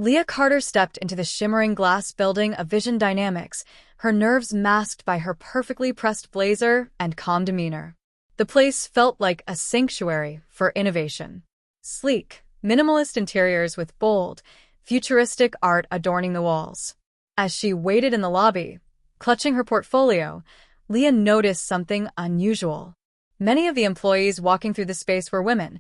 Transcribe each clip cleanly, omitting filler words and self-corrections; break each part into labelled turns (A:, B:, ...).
A: Leah Carter stepped into the shimmering glass building of Vision Dynamics, her nerves masked by her perfectly pressed blazer and calm demeanor. The place felt like a sanctuary for innovation. Sleek, minimalist interiors with bold, futuristic art adorning the walls. As she waited in the lobby, clutching her portfolio, Leah noticed something unusual. Many of the employees walking through the space were women,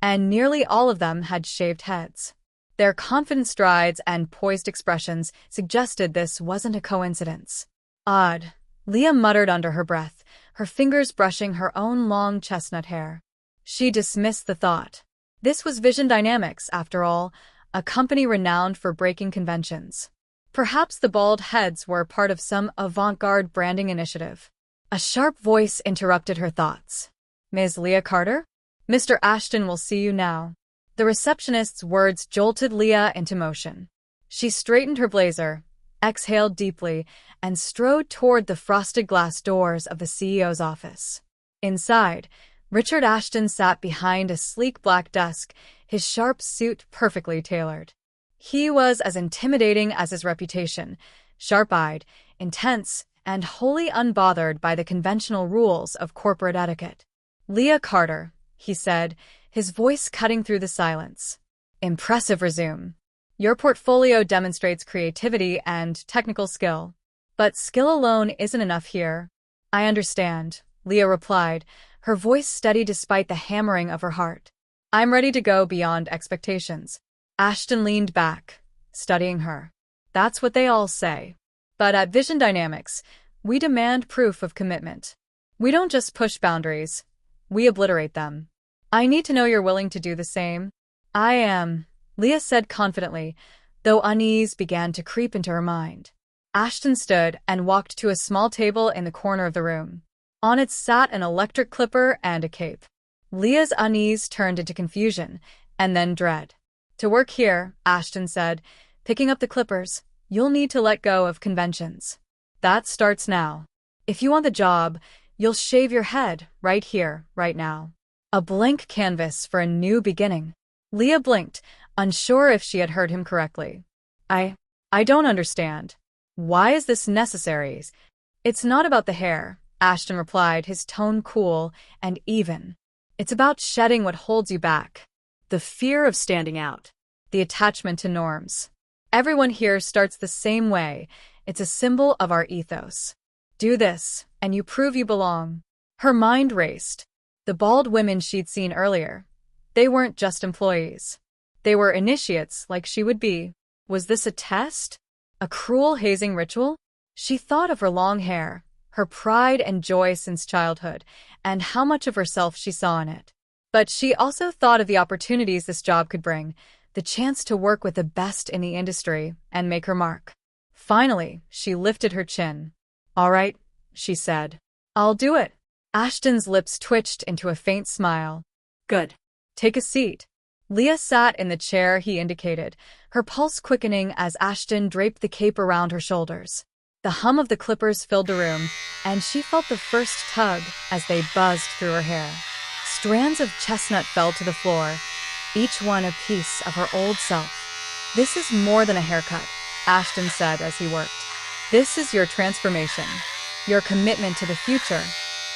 A: and nearly all of them had shaved heads. Their confident strides and poised expressions suggested this wasn't a coincidence. Odd, Leah muttered under her breath, her fingers brushing her own long chestnut hair. She dismissed the thought. This was Vision Dynamics, after all, a company renowned for breaking conventions. Perhaps the bald heads were part of some avant-garde branding initiative. A sharp voice interrupted her thoughts. "Ms. Leah Carter? Mr. Ashton will see you now." The receptionist's words jolted Leah into motion. She straightened her blazer, exhaled deeply, and strode toward the frosted glass doors of the CEO's office. Inside, Richard Ashton sat behind a sleek black desk, his sharp suit perfectly tailored. He was as intimidating as his reputation, sharp-eyed, intense, and wholly unbothered by the conventional rules of corporate etiquette. "Leah Carter," he said, his voice cutting through the silence. "Impressive resume. Your portfolio demonstrates creativity and technical skill. But skill alone isn't enough here." "I understand," Leah replied, her voice steady despite the hammering of her heart. "I'm ready to go beyond expectations." Ashton leaned back, studying her. "That's what they all say. But at Vision Dynamics, we demand proof of commitment. We don't just push boundaries, we obliterate them. I need to know you're willing to do the same." "I am," Leah said confidently, though unease began to creep into her mind. Ashton stood and walked to a small table in the corner of the room. On it sat an electric clipper and a cape. Leah's unease turned into confusion, and then dread. "To work here," Ashton said, picking up the clippers, "you'll need to let go of conventions. That starts now. If you want the job, you'll shave your head right here, right now." A blank canvas for a new beginning. Leah blinked, unsure if she had heard him correctly. I don't understand. Why is this necessary?" "It's not about the hair," Ashton replied, his tone cool and even. "It's about shedding what holds you back. The fear of standing out. The attachment to norms. Everyone here starts the same way. It's a symbol of our ethos. Do this, and you prove you belong." Her mind raced. The bald women she'd seen earlier. They weren't just employees. They were initiates like she would be. Was this a test? A cruel hazing ritual? She thought of her long hair, her pride and joy since childhood, and how much of herself she saw in it. But she also thought of the opportunities this job could bring, the chance to work with the best in the industry and make her mark. Finally, she lifted her chin. "All right," she said. "I'll do it." Ashton's lips twitched into a faint smile. "Good. Take a seat." Leah sat in the chair he indicated, her pulse quickening as Ashton draped the cape around her shoulders. The hum of the clippers filled the room, and she felt the first tug as they buzzed through her hair. Strands of chestnut fell to the floor, each one a piece of her old self. "This is more than a haircut," Ashton said as he worked. "This is your transformation, your commitment to the future."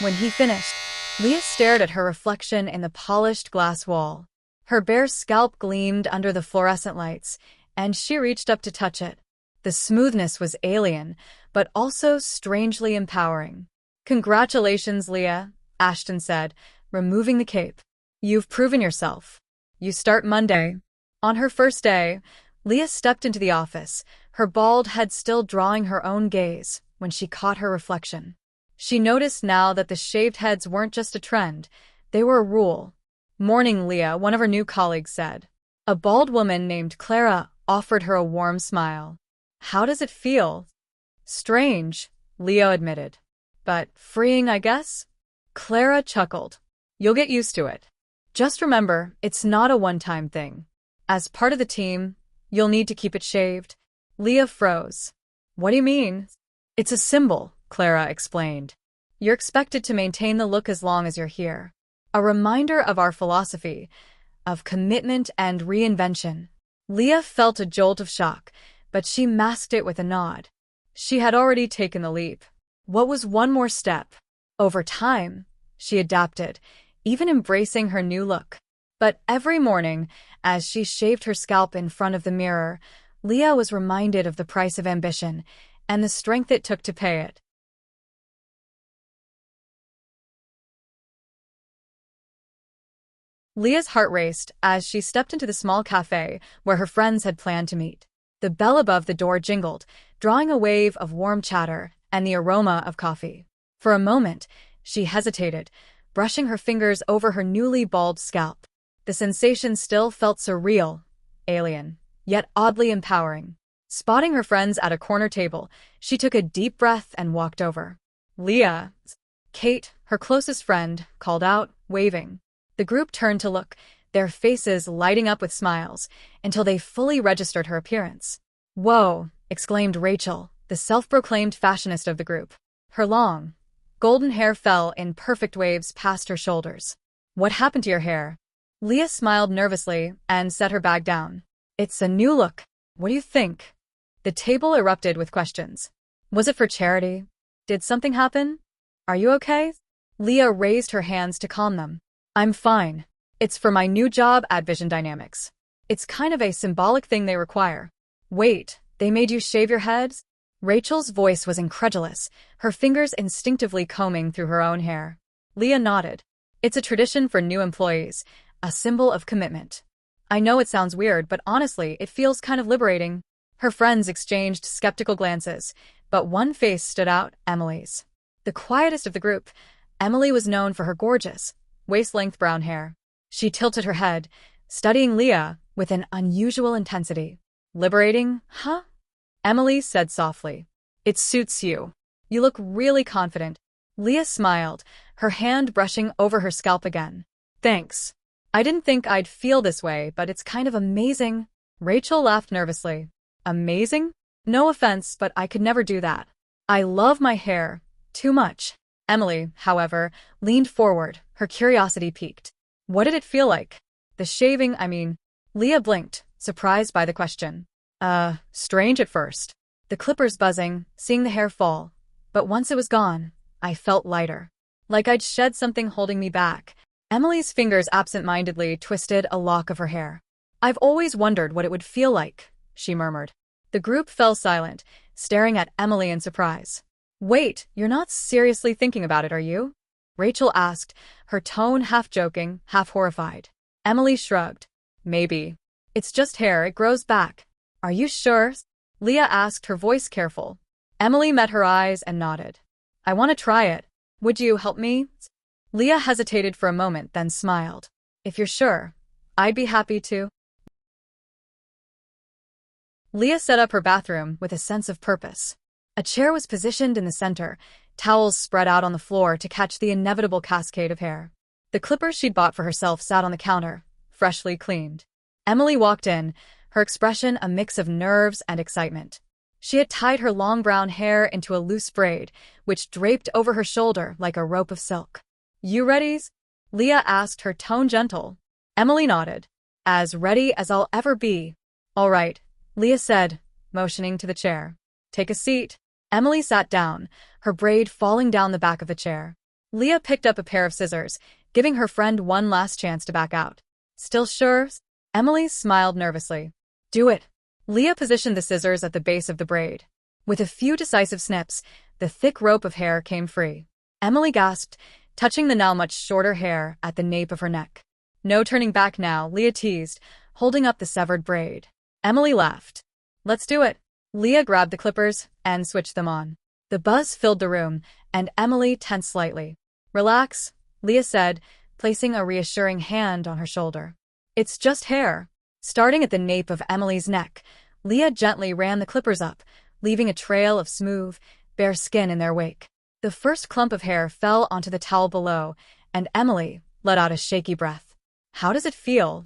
A: When he finished, Leah stared at her reflection in the polished glass wall. Her bare scalp gleamed under the fluorescent lights, and she reached up to touch it. The smoothness was alien, but also strangely empowering. "Congratulations, Leah," Ashton said, removing the cape. "You've proven yourself. You start Monday." On her first day, Leah stepped into the office, her bald head still drawing her own gaze when she caught her reflection. She noticed now that the shaved heads weren't just a trend, they were a rule. "Morning, Leah," one of her new colleagues said. A bald woman named Clara offered her a warm smile. "How does it feel?" "Strange," Leah admitted. "But freeing, I guess?" Clara chuckled. "You'll get used to it. Just remember, it's not a one-time thing. As part of the team, you'll need to keep it shaved." Leah froze. "What do you mean?" "It's a symbol," Clara explained. "You're expected to maintain the look as long as you're here. A reminder of our philosophy, of commitment and reinvention." Leah felt a jolt of shock, but she masked it with a nod. She had already taken the leap. What was one more step? Over time, she adapted, even embracing her new look. But every morning, as she shaved her scalp in front of the mirror, Leah was reminded of the price of ambition and the strength it took to pay it. Leah's heart raced as she stepped into the small cafe where her friends had planned to meet. The bell above the door jingled, drawing a wave of warm chatter and the aroma of coffee. For a moment, she hesitated, brushing her fingers over her newly bald scalp. The sensation still felt surreal, alien, yet oddly empowering. Spotting her friends at a corner table, she took a deep breath and walked over. Leah, Kate, her closest friend, called out, waving. The group turned to look, their faces lighting up with smiles, until they fully registered her appearance. "Whoa!" exclaimed Rachel, the self-proclaimed fashionista of the group. Her long, golden hair fell in perfect waves past her shoulders. "What happened to your hair?" Leah smiled nervously and set her bag down. "It's a new look. What do you think?" The table erupted with questions. Was it for charity? Did something happen? Are you okay? Leah raised her hands to calm them. "I'm fine. It's for my new job at Vision Dynamics. It's kind of a symbolic thing they require." "Wait, they made you shave your heads?" Rachel's voice was incredulous, her fingers instinctively combing through her own hair. Leah nodded. "It's a tradition for new employees, a symbol of commitment." "I know it sounds weird, but honestly, it feels kind of liberating." Her friends exchanged skeptical glances, but one face stood out, Emily's. The quietest of the group, Emily was known for her gorgeous, waist-length brown hair. She tilted her head, studying Leah with an unusual intensity. "Liberating, huh?" Emily said softly. "It suits you. You look really confident." Leah smiled, her hand brushing over her scalp again. "Thanks. I didn't think I'd feel this way, but it's kind of amazing." Rachel laughed nervously. "Amazing? No offense, but I could never do that. I love my hair. Too much." Emily, however, leaned forward, her curiosity piqued. "What did it feel like? The shaving, I mean." Leah blinked, surprised by the question. Strange at first. The clippers buzzing, seeing the hair fall. But once it was gone, I felt lighter. Like I'd shed something holding me back." Emily's fingers absent-mindedly twisted a lock of her hair. "I've always wondered what it would feel like," she murmured. The group fell silent, staring at Emily in surprise. "Wait, you're not seriously thinking about it, are you?" Rachel asked, her tone half joking, half horrified. Emily shrugged. "Maybe. It's just hair, it grows back." "Are you sure?" Leah asked, her voice careful. Emily met her eyes and nodded. "I want to try it. Would you help me?" Leah hesitated for a moment, then smiled. "If you're sure, I'd be happy to." Leah set up her bathroom with a sense of purpose. A chair was positioned in the center, towels spread out on the floor to catch the inevitable cascade of hair. The clippers she'd bought for herself sat on the counter, freshly cleaned. Emily walked in, her expression a mix of nerves and excitement. She had tied her long brown hair into a loose braid, which draped over her shoulder like a rope of silk. "You ready?" Leah asked, her tone gentle. Emily nodded. "As ready as I'll ever be." "All right," Leah said, motioning to the chair. "Take a seat." Emily sat down, her braid falling down the back of the chair. Leah picked up a pair of scissors, giving her friend one last chance to back out. "Still sure?" Emily smiled nervously. "Do it." Leah positioned the scissors at the base of the braid. With a few decisive snips, the thick rope of hair came free. Emily gasped, touching the now much shorter hair at the nape of her neck. "No turning back now," Leah teased, holding up the severed braid. Emily laughed. "Let's do it." Leah grabbed the clippers and switched them on. The buzz filled the room, and Emily tensed slightly. "Relax," Leah said, placing a reassuring hand on her shoulder. "It's just hair." Starting at the nape of Emily's neck, Leah gently ran the clippers up, leaving a trail of smooth, bare skin in their wake. The first clump of hair fell onto the towel below, and Emily let out a shaky breath. "How does it feel?"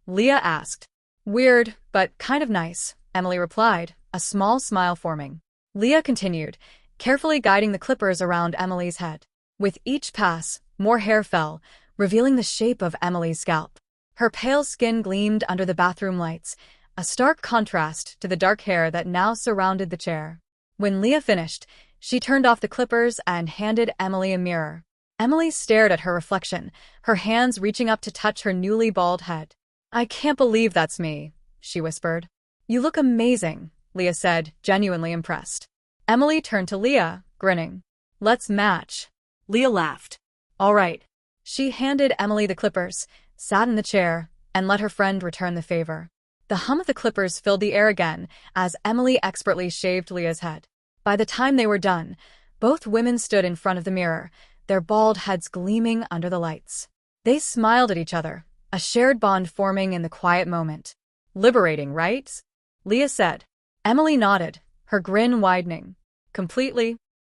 A: Leah asked. "Weird, but kind of nice," Emily replied, a small smile forming. Leah continued, carefully guiding the clippers around Emily's head. With each pass, more hair fell, revealing the shape of Emily's scalp. Her pale skin gleamed under the bathroom lights, a stark contrast to the dark hair that now surrounded the chair. When Leah finished, she turned off the clippers and handed Emily a mirror. Emily stared at her reflection, her hands reaching up to touch her newly bald head. "I can't believe that's me," she whispered. "You look amazing," Leah said, genuinely impressed. Emily turned to Leah, grinning. "Let's match." Leah laughed. "All right." She handed Emily the clippers, sat in the chair, and let her friend return the favor. The hum of the clippers filled the air again as Emily expertly shaved Leah's head. By the time they were done, both women stood in front of the mirror, their bald heads gleaming under the lights. They smiled at each other, a shared bond forming in the quiet moment. "Liberating, right?" Leah said. Emily nodded, her grin widening. "Completely."